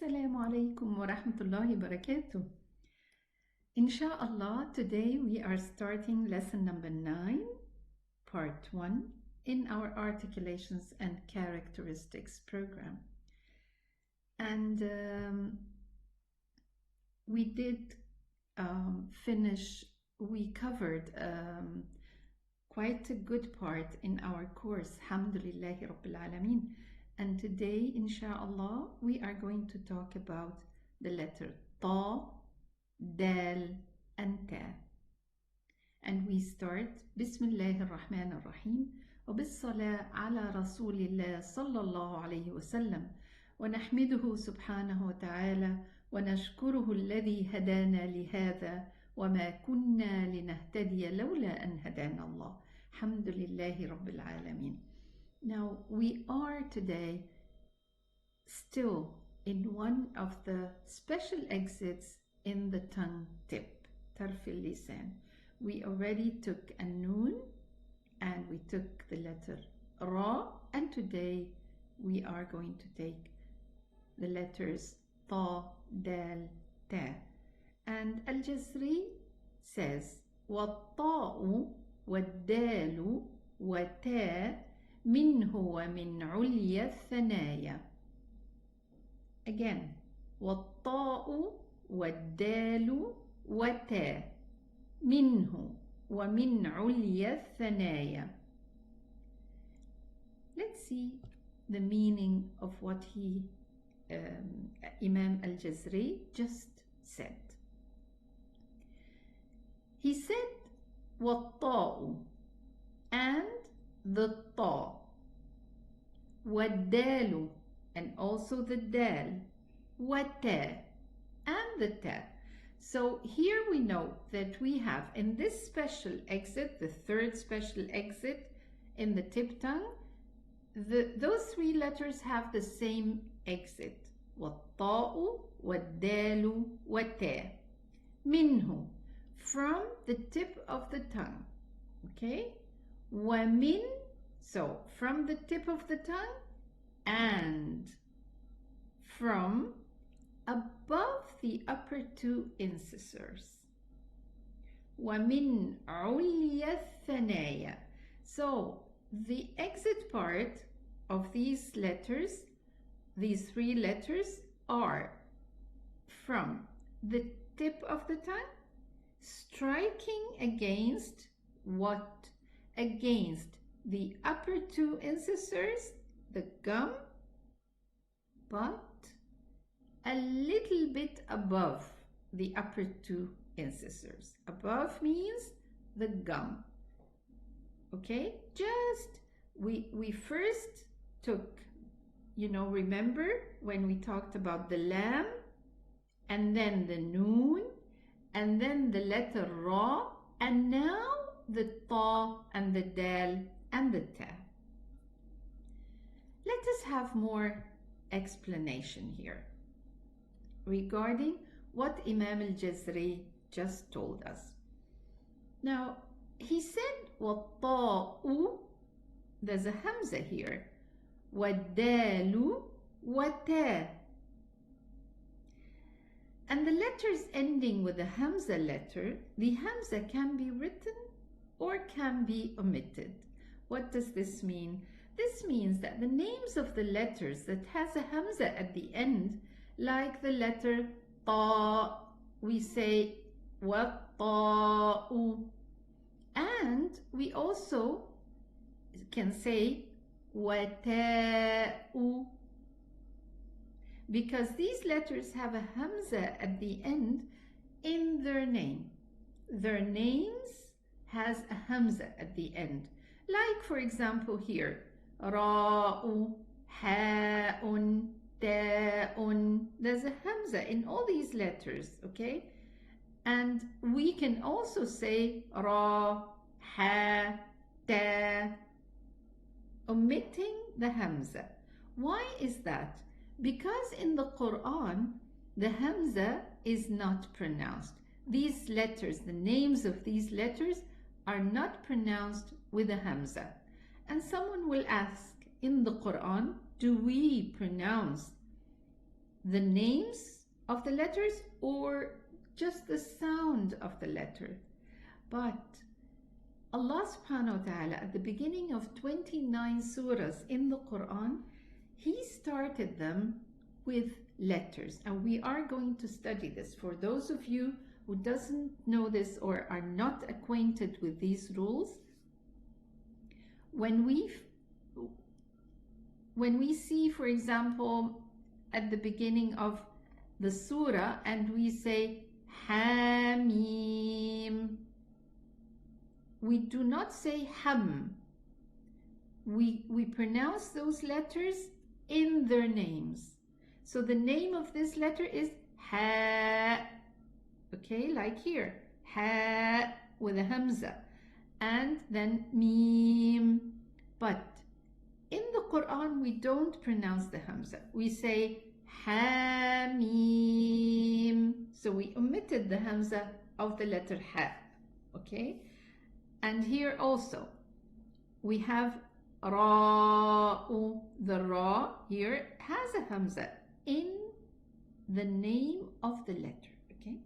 Assalamu alaikum wa rahmatullahi wa barakatuh. Insha'Allah, today we are starting lesson number 9, part 1 in our Articulations and Characteristics program. And we did we covered quite a good part in our course, Alhamdulillahi Rabbil Alameen. And today, inshallah, we are going to talk about the letter Ta, Dal, and Ta. And we start, Bismillahir Rahmanir Rahim, وبالصلاة على رسول الله صلى الله عليه وسلم ونحمده سبحانه وتعالى ونشكره الذي هدانا لهذا وما كنا لنهتدي لولا أن هدانا الله الحمد لله رب العالمين. Now we are today still in one of the special exits in the tongue tip, tarf al-lisan. We already took a noon and we took the letter ra, and today we are going to take the letters ta, dal, ta. And Al-Jazri says وَالطَّاءُ وَالدَّالُ وَتَا منه ومن عليا الثنايا. Again, والطاء والدال وتا منه ومن عليا الثنايا. Let's see the meaning of what Imam Al-Jazri just said. He said والطاء and the ta, wad-dalu, and also the dal, wat-ta, and the ta. So here we know that we have in this special exit, the third special exit in the tip tongue, those three letters have the same exit. Wat-ta'u, wad-dalu, wat-ta. Minhu, from the tip of the tongue. Okay? Wamin, so from the tip of the tongue, and from above the upper two incisors. Wamin ulya thanaya. So the exit part of these letters, these three letters, are from the tip of the tongue, striking against what? Against the upper two incisors, the gum, but a little bit above the upper two incisors. Above means the gum. Okay, just we first took, remember when we talked about the lam, and then the noon, and then the letter ra, and now the ta and the dal and the ta. Let us have more explanation here regarding what Imam Al-Jazri just told us. Now, he said, وَالطَّاءُ, there's a hamza here, وَالدَّالُ وَتَا. And the letters ending with the hamza letter, the hamza can be written or can be omitted. What does this mean? This means that the names of the letters that has a hamza at the end, like the letter ta, we say wa-ta'u, and we also can say wa-ta'u, because these letters have a hamza at the end in their name. Their names has a hamza at the end. Like, for example, here, ra'u, ha'un, ta'un. There's a hamza in all these letters, okay? And we can also say ra, ha, ta, omitting the hamza. Why is that? Because in the Quran, the hamza is not pronounced. These letters, the names of these letters, are not pronounced with a hamza. And someone will ask, in the Quran, do we pronounce the names of the letters or just the sound of the letter. But Allah subhanahu wa ta'ala, at the beginning of 29 surahs in the Quran, He started them with letters. And we are going to study this. For those of you who doesn't know this or are not acquainted with these rules, when we see, for example, at the beginning of the surah and we say Hamim, we do not say Ham. We pronounce those letters in their names. So the name of this letter is Ha. Okay, like here, Ha with a Hamza, and then Mim. But in the Quran, we don't pronounce the Hamza. We say Hamim. So we omitted the Hamza of the letter Ha. Okay? And here also, we have Ra'u. The Ra here has a Hamza in the name of the letter. Okay?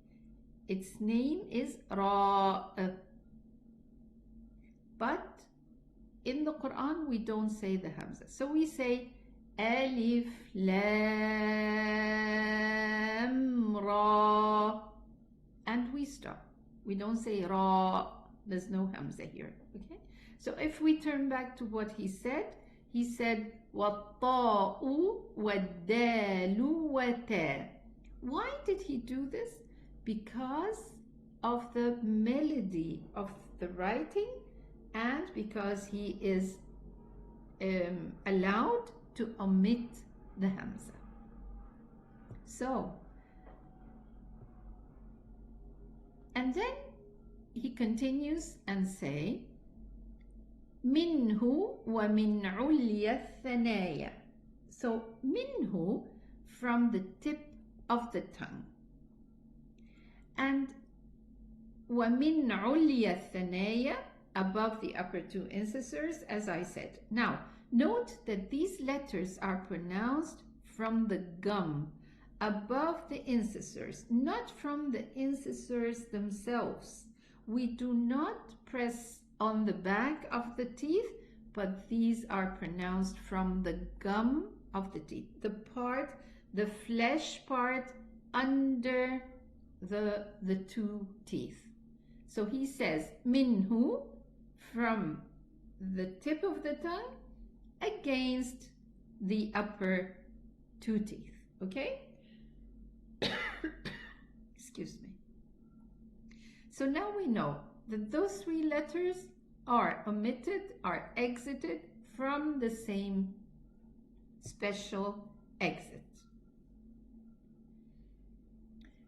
Its name is Ra. But in the Quran, we don't say the Hamza. So we say Alif Lam Ra. And we stop. We don't say Ra. There's no Hamza here. Okay? So if we turn back to what he said وَالطَّاءُ وَالدَّالُ وَتَا. Why did he do this? Because of the melody of the writing and because he is allowed to omit the Hamza. So, and then he continues and say minhu wa min ulya thanaya. So minhu, from the tip of the tongue, and wa min ulya thanaya, above the upper two incisors, as I said. Now note that these letters are pronounced from the gum above the incisors, not from the incisors themselves. We do not press on the back of the teeth, but these are pronounced from the gum of the teeth, the part, the flesh part under the two teeth. So he says minhu, from the tip of the tongue against the upper two teeth. Okay? Excuse me. So now we know that those three letters are omitted, are exited from the same special exit.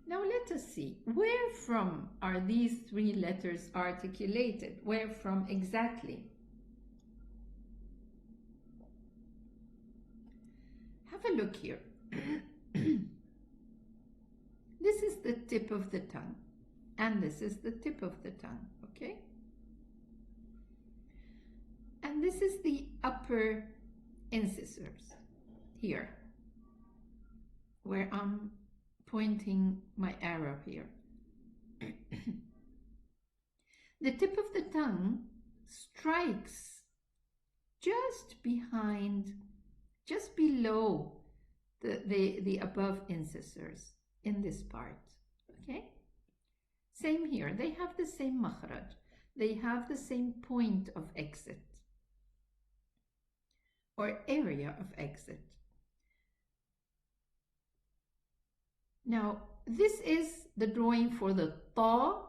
Now let us see, where from are these three letters articulated? Where from exactly? Have a look here. This is the tip of the tongue, and this is the tip of the tongue, okay? And this is the upper incisors here, where I'm pointing my arrow here. The tip of the tongue strikes just behind, just below the above incisors in this part, okay? Same here, they have the same makhraj, they have the same point of exit or area of exit. Now, this is the drawing for the ta,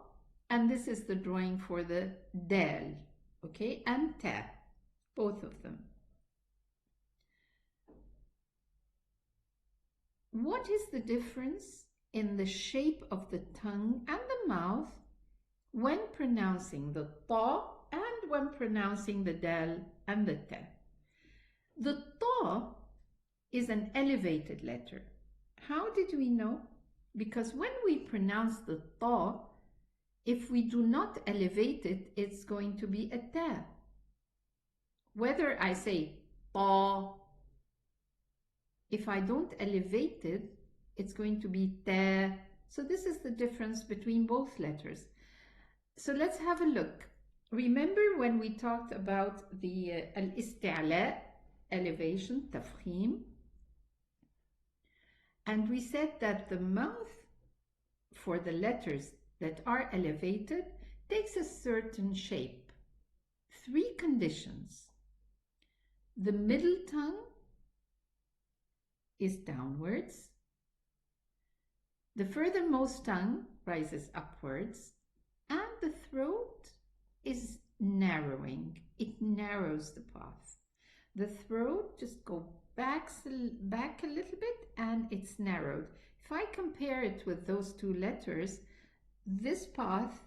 and this is the drawing for the dal, okay, and ta, both of them. What is the difference in the shape of the tongue and the mouth when pronouncing the ta and when pronouncing the dal and the ta? The ta is an elevated letter. How did we know? Because when we pronounce the ta, if we do not elevate it, it's going to be a ta. Whether I say ta, if I don't elevate it, it's going to be ta. So this is the difference between both letters. So let's have a look. Remember when we talked about the al-isti'la, elevation, tafkhim, and we said that the mouth for the letters that are elevated takes a certain shape. 3 conditions. The middle tongue is downwards. The furthermost tongue rises upwards. And the throat is narrowing. It narrows the path. The throat just goes back a little bit and it's narrowed. If I compare it with those 2 letters, this path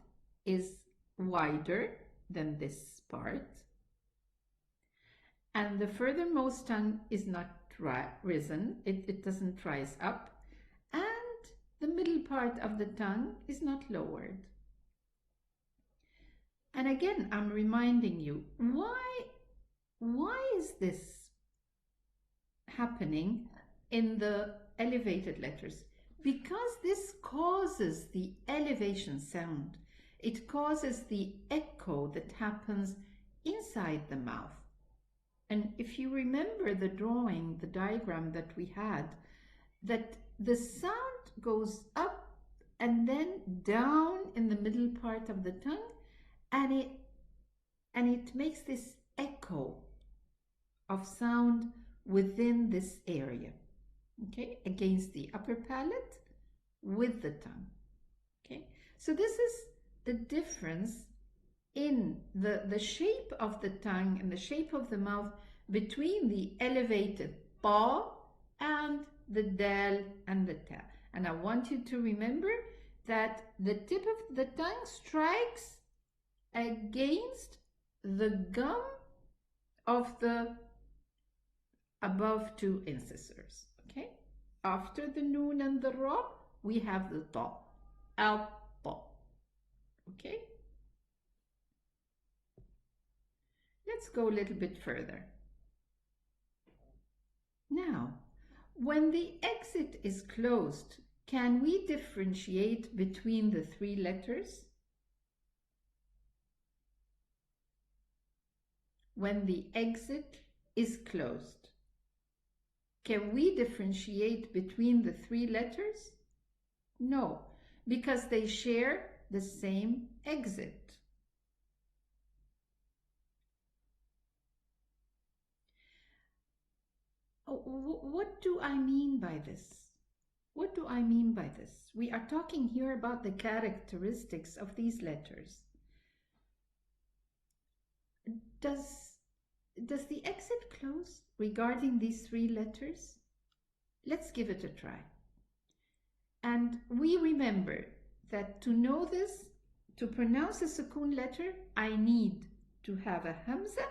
is wider than this part. And the furthermost tongue is not risen. It doesn't rise up. And the middle part of the tongue is not lowered. And again, I'm reminding you, why is this happening in the elevated letters? Because this causes the elevation sound. It causes the echo that happens inside the mouth. And if you remember the drawing, the diagram that we had, that the sound goes up and then down in the middle part of the tongue, and it makes this echo of sound within this area, okay, against the upper palate with the tongue, okay. So this is the difference in the shape of the tongue and the shape of the mouth between the elevated ta and the dal and the ta. And I want you to remember that the tip of the tongue strikes against the gum of the above 2 incisors, okay? After the noon and the ra, we have the ta, al-ta, okay? Let's go a little bit further. Now, when the exit is closed, can we differentiate between the 3 letters? When the exit is closed, can we differentiate between the 3 letters? No, because they share the same exit. What do I mean by this? What do I mean by this? We are talking here about the characteristics of these letters. Does the exit close regarding these 3 letters? Let's give it a try. And we remember that to know this, to pronounce a sukoon letter, I need to have a hamza,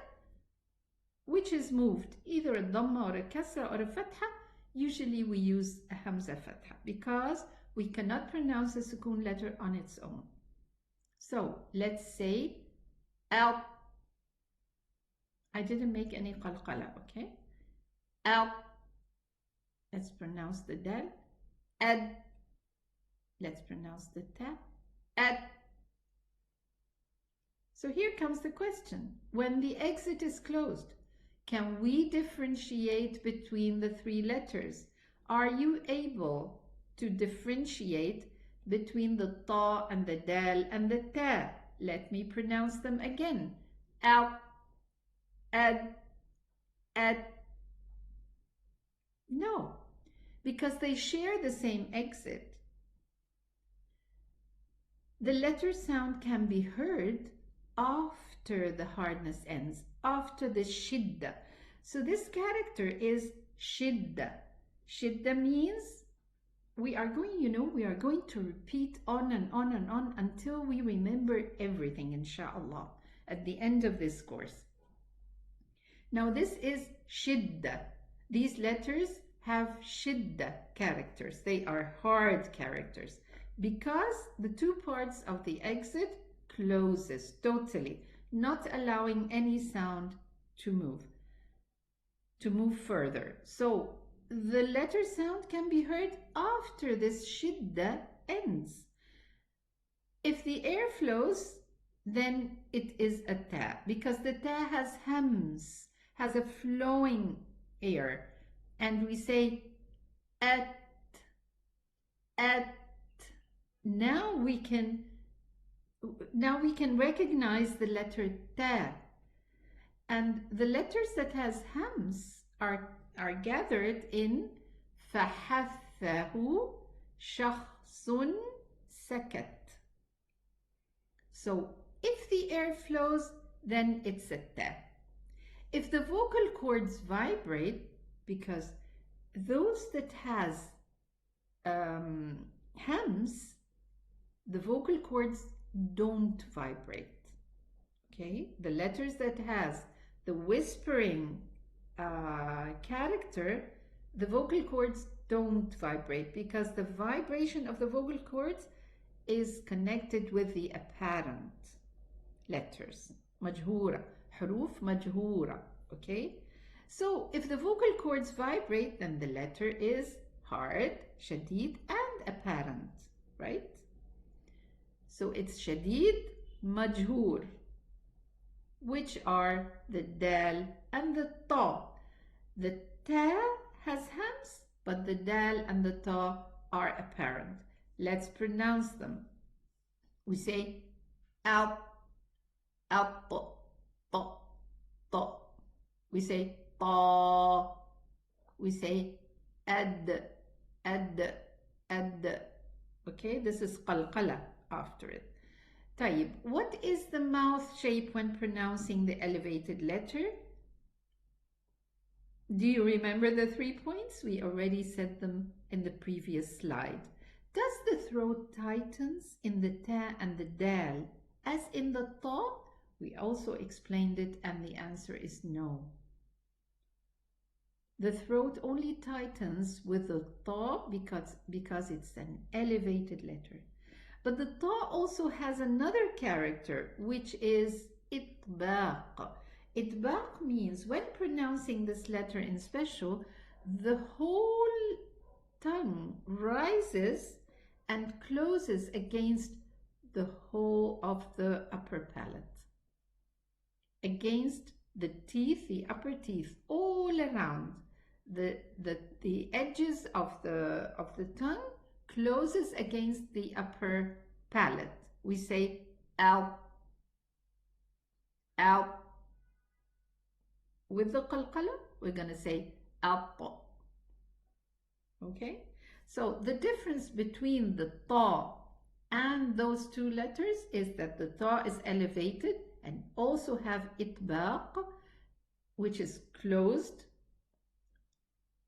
which is moved either a dhamma or a kasra or a fatha. Usually we use a hamza fatha because we cannot pronounce a sukoon letter on its own. So let's say al. I didn't make any qalqala, okay? Al. Let's pronounce the dal. Ad. Let's pronounce the ta. Ad. So here comes the question. When the exit is closed, can we differentiate between the 3 letters? Are you able to differentiate between the ta and the dal and the ta? Let me pronounce them again. Al. Ad. Ad. No, because they share the same exit. The letter sound can be heard after the hardness ends, after the shidda. So this character is shidda. Shidda means we are going to repeat on and on and on until we remember everything, inshallah, at the end of this course. Now this is shidda. These letters have shidda characters. They are hard characters because the 2 parts of the exit closes totally, not allowing any sound to move further. So the letter sound can be heard after this shidda ends. If the air flows, then it is a ta, because the ta has hams, has a flowing air, and we say at. Now we can recognize the letter ta, and the letters that has hams are gathered in فحثه شخص سكت. So if the air flows, then it's a ta. If the vocal cords vibrate, because those that has hams, the vocal cords don't vibrate. Okay, the letters that has the whispering character, the vocal cords don't vibrate, because the vibration of the vocal cords is connected with the apparent letters. مجهورة, حروف مجهورة. Okay, so if the vocal cords vibrate, then the letter is hard, شديد, and apparent, right? So it's شديد, مجهور, which are the dal and the ta. The ta has hams, but the dal and the ta are apparent. Let's pronounce them. We say out, ta. We say ta. We say ad. Okay, this is qalqala after it. طيب, what is the mouth shape when pronouncing the elevated letter? Do you remember the 3 points? We already said them in the previous slide. Does the throat tightens in the ta and the dal as in the ta? We also explained it, and the answer is no. The throat only tightens with the ta because it's an elevated letter. But the ta also has another character, which is itbaq. Itbaq means when pronouncing this letter in special, the whole tongue rises and closes against the whole of the upper palate. Against the teeth, the upper teeth, all around. The edges of the tongue closes against the upper palate. We say al. With the qalqala, we're going to say al. Okay? So the difference between the ta and those two letters is that the ta is elevated and also have itbaq, which is closed,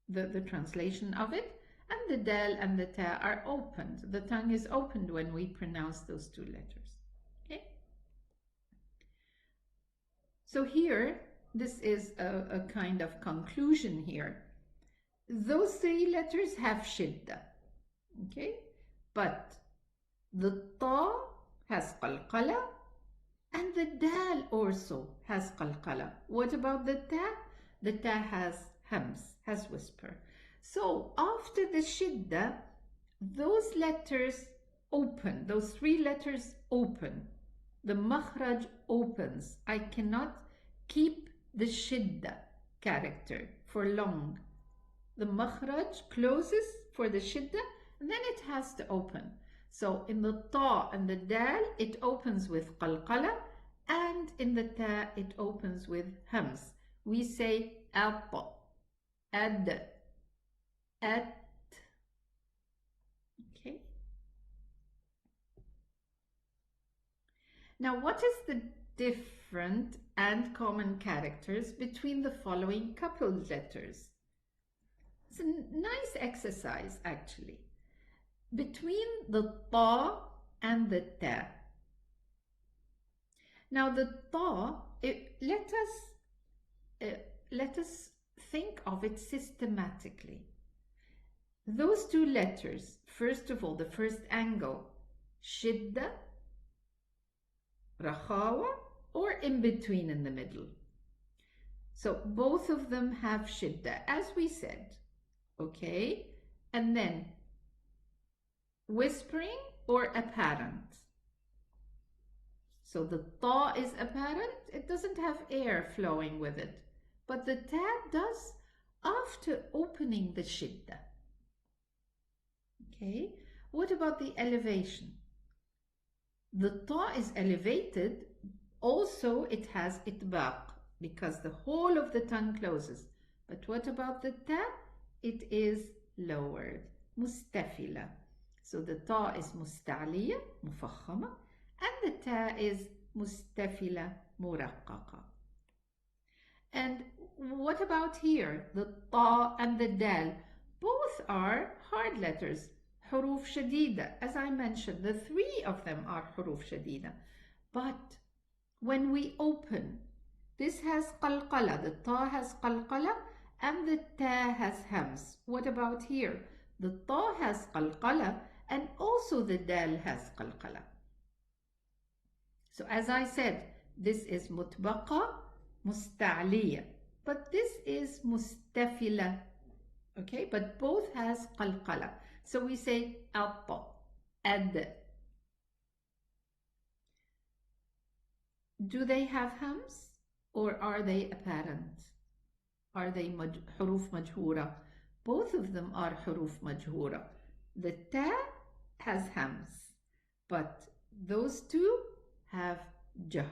the translation of it, and the dal and the ta are opened. The tongue is opened when we pronounce those two letters. Okay? So here, this is a kind of conclusion here. Those 3 letters have shidda. Okay? But the ta has qalqala, and the dal also has qalqala. What about the ta? The ta has hams, has whisper. So after the shidda, those letters open, those 3 letters open. The makhraj opens. I cannot keep the shidda character for long. The makhraj closes for the shidda, and then it has to open. So in the ta and the dal, it opens with qalqala, and in the ta, it opens with hams. We say at, at. Okay. Now, what is the different and common characters between the following coupled letters? It's a nice exercise, actually. Between the ta and the ta. Now, the ta, let us think of it systematically. Those 2 letters, first of all, the first angle, shidda, rakhawa, or in between in the middle. So both of them have shidda, as we said. okay? And then whispering or apparent. So the ta is apparent, it doesn't have air flowing with it. But the ta does after opening the shidda. Okay, what about the elevation? The ta is elevated, also it has itbaq because the whole of the tongue closes. But what about the ta? It is lowered, mustafila. So the ta is musta'liya, mufakhama, and the ta is mustafila, muraqqaqa. And what about here? The ta and the dal, both are hard letters, huruf shadida. As I mentioned, the three of them are huruf shadida. But when we open, this has qalqala, the ta has qalqala, and the ta has hams. What about here? The ta has qalqala, and also the dal has qalqala. So as I said, this is mutbaqa, musta'liya, but this is mustafila, okay? But both has qalqala. So we say atta, ad. Do they have hams or are they apparent? Are they huruf majhura? Both of them are huruf majhura. The ta has hams, but those two have jahr.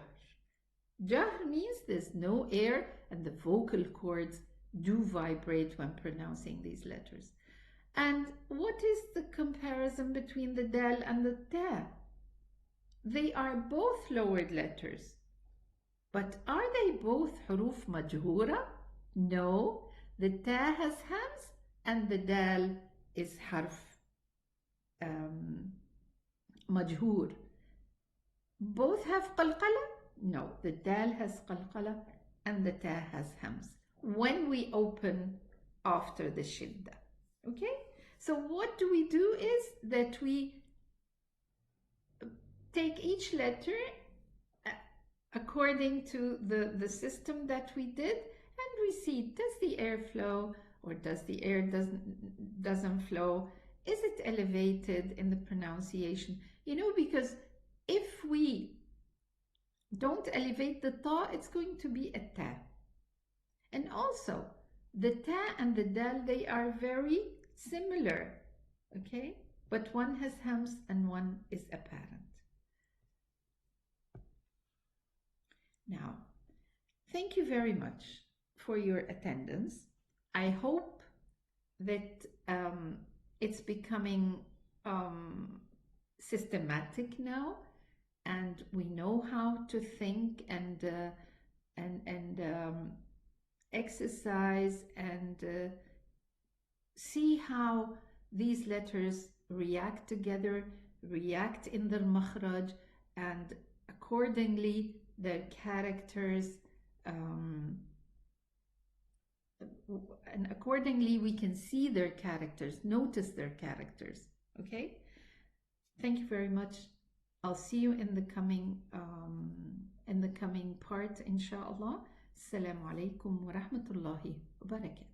Jahr means there's no air and the vocal cords do vibrate when pronouncing these letters. And what is the comparison between the dal and the ta? They are both lowered letters. But are they both huruf majhura? No. The ta has hams and the dal is harf majhur. Both have qalqala? No. The dal has qalqala and the ta has hams when we open after the shidda. Okay? So what do we do is that we take each letter according to the system that we did, and we see, does the air flow or does the air doesn't flow? Is it elevated in the pronunciation? You know, because if we don't elevate the ta, it's going to be a ta. And also, the ta and the dal, they are very similar, okay? But one has hams and one is apparent. Now, thank you very much for your attendance. I hope that it's becoming systematic now, and we know how to think and exercise and see how these letters react together, react in their makhraj, and accordingly their characters, and accordingly we can see their characters, notice their characters. Okay, thank you very much. I'll see you in the coming part, inshallah. Assalamu alaikum wa rahmatullahi wa barakatuh.